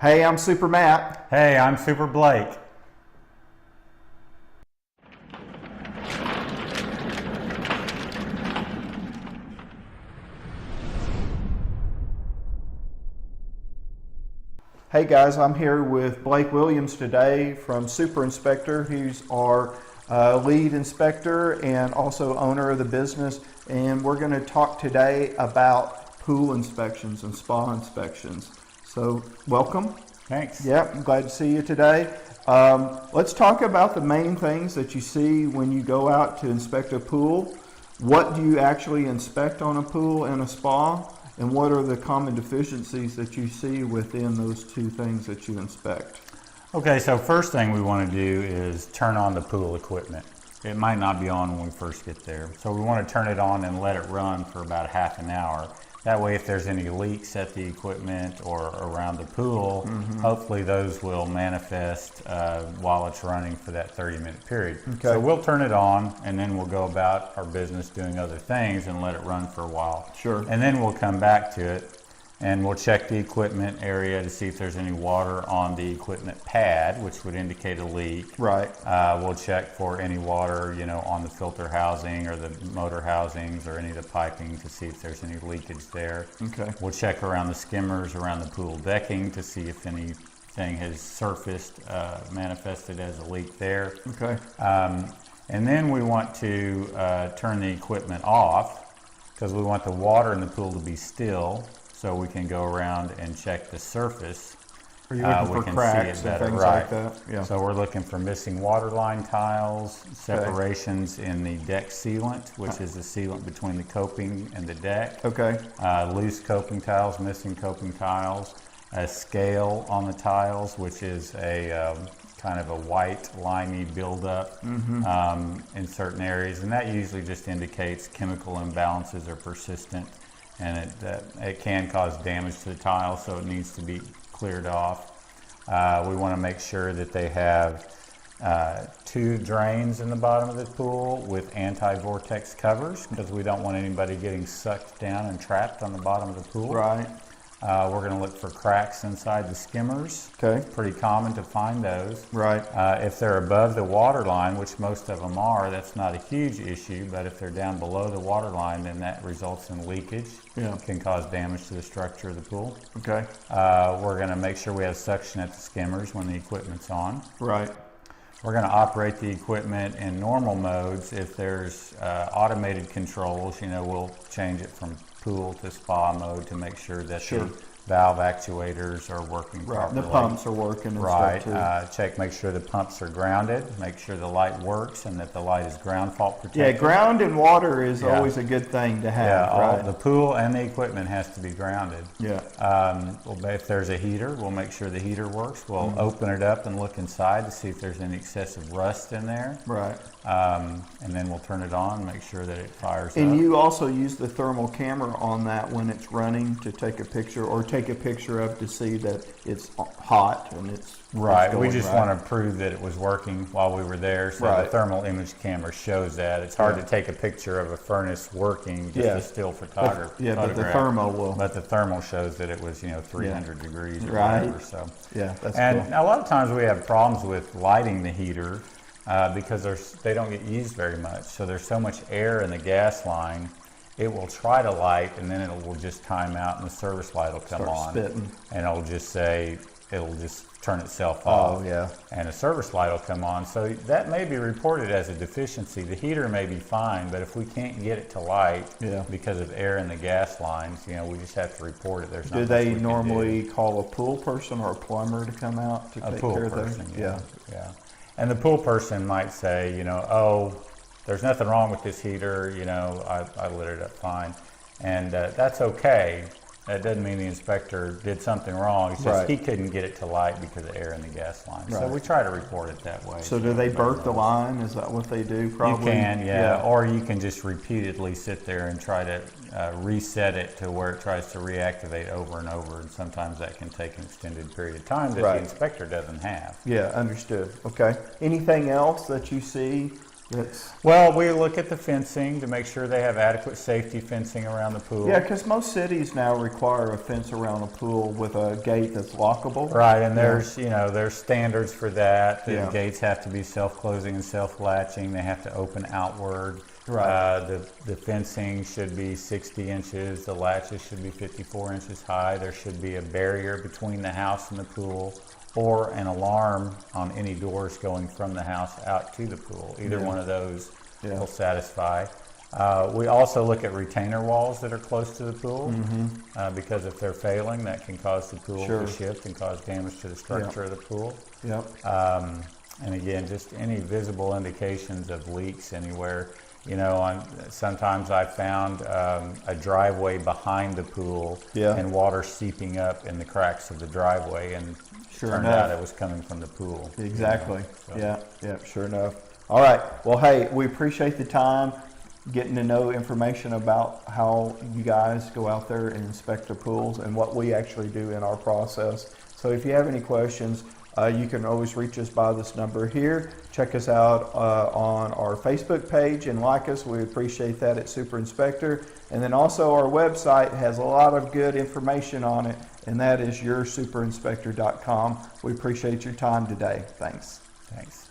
Hey, I'm Super Matt. Hey, I'm Super Blake. Hey guys, I'm here with Blake Williams today from Super Inspector, who's our lead inspector and also owner of the business. And we're going to talk today about pool inspections and spa inspections. So welcome. Thanks. Yeah, I'm glad to see you today. Let's talk about the main things that you see when you go out to inspect a pool. What do you actually inspect on a pool and a spa? And what are the common deficiencies that you see within those two things that you inspect? Okay, so first thing we want to do is turn on the pool equipment. It might not be on when we first get there. So we want to turn it on and let it run for about half an hour. That way if there's any leaks at the equipment or around the pool, hopefully those will manifest while it's running for that 30-minute period. Okay. So we'll turn it on and then we'll go about our business doing other things and let it run for a while. Sure. And then we'll come back to it and we'll check the equipment area to see if there's any water on the equipment pad, which would indicate a leak. Right. We'll check for any water, on the filter housing or the motor housings or any of the piping to see if there's any leakage there. Okay. We'll check around the skimmers, around the pool decking to see if anything has surfaced, manifested as a leak there. Okay. And then we want to turn the equipment off because we want the water in the pool to be still, so we can go around and check the surface. Are you looking for cracks and things like that? Yeah. So we're looking for missing water line tiles, separations in the deck sealant, which is the sealant between the coping and the deck. Okay. Loose coping tiles, missing coping tiles, a scale on the tiles, which is a kind of a white limey buildup in certain areas, and that usually just indicates chemical imbalances are persistent. And it can cause damage to the tile, so it needs to be cleared off. We want to make sure that they have 2 drains in the bottom of the pool with anti-vortex covers, because we don't want anybody getting sucked down and trapped on the bottom of the pool. Right. We're going to look for cracks inside the skimmers. Okay. Pretty common to find those. Right. If they're above the water line, which most of them are, that's not a huge issue. But if they're down below the water line, then that results in leakage. Yeah. Can cause damage to the structure of the pool. Okay. We're going to make sure we have suction at the skimmers when the equipment's on. Right. We're going to operate the equipment in normal modes. If there's automated controls, we'll change it from pool to spa mode to make sure that the valve actuators are working properly. The pumps are working and stuff too. Make sure the pumps are grounded, make sure the light works and that the light is ground fault protected. Yeah, ground and water is always a good thing to have. Yeah, the pool and the equipment has to be grounded. Yeah. If there's a heater, we'll make sure the heater works. We'll open it up and look inside to see if there's any excessive rust in there. Right. And then we'll turn it on, make sure that it fires up. And you also use the thermal camera on that when it's running to take a picture, or take a picture of to see that it's hot and it's right. We just want to prove that it was working while we were there, so the thermal image camera shows that. It's hard to take a picture of a furnace working, just a still photograph. But the thermal will. But the thermal shows that it was 300 degrees or right. whatever. So that's and cool. A lot of times we have problems with lighting the heater because they don't get used very much. So there's so much air in the gas line. It will try to light and then it will just time out and the service light will come on. Spitting. And it'll just turn itself off. Oh, yeah. And a service light will come on. So that may be reported as a deficiency. The heater may be fine, but if we can't get it to light because of air in the gas lines, we just have to report it. There's do they normally call a pool person or a plumber to come out to take care of things? Yeah. And the pool person might say, oh, there's nothing wrong with this heater, I lit it up fine. And that's okay. That doesn't mean the inspector did something wrong. It's just he couldn't get it to light because of air in the gas line. Right. So we try to report it that way. So do they burp the line? Is that what they do probably? You can, or you can just repeatedly sit there and try to reset it to where it tries to reactivate over and over. And sometimes that can take an extended period of time that the inspector doesn't have. Yeah, understood. Okay. Anything else that you see Well, we look at the fencing to make sure they have adequate safety fencing around the pool. Yeah, because most cities now require a fence around a pool with a gate that's lockable. Right, and there's there's standards for that. The Yeah. gates have to be self-closing and self-latching. They have to open outward. Right. The fencing should be 60 inches. The latches should be 54 inches high. There should be a barrier between the house and the pool, or an alarm on any doors going from the house out to the pool. Either one of those will satisfy. We also look at retainer walls that are close to the pool, because if they're failing, that can cause the pool to shift and cause damage to the structure of the pool. Yep. And again, just any visible indications of leaks anywhere. Sometimes I found a driveway behind the pool and water seeping up in the cracks of the driveway, and turned out it was coming from the pool. Exactly. So. Yeah, sure enough. All right. Well, hey, we appreciate the time, getting to know information about how you guys go out there and inspect the pools and what we actually do in our process. So if you have any questions, you can always reach us by this number here. Check us out on our Facebook page and like us. We appreciate that at Super Inspector. And then also our website has a lot of good information on it, and that is yoursuperinspector.com. We appreciate your time today. Thanks. Thanks.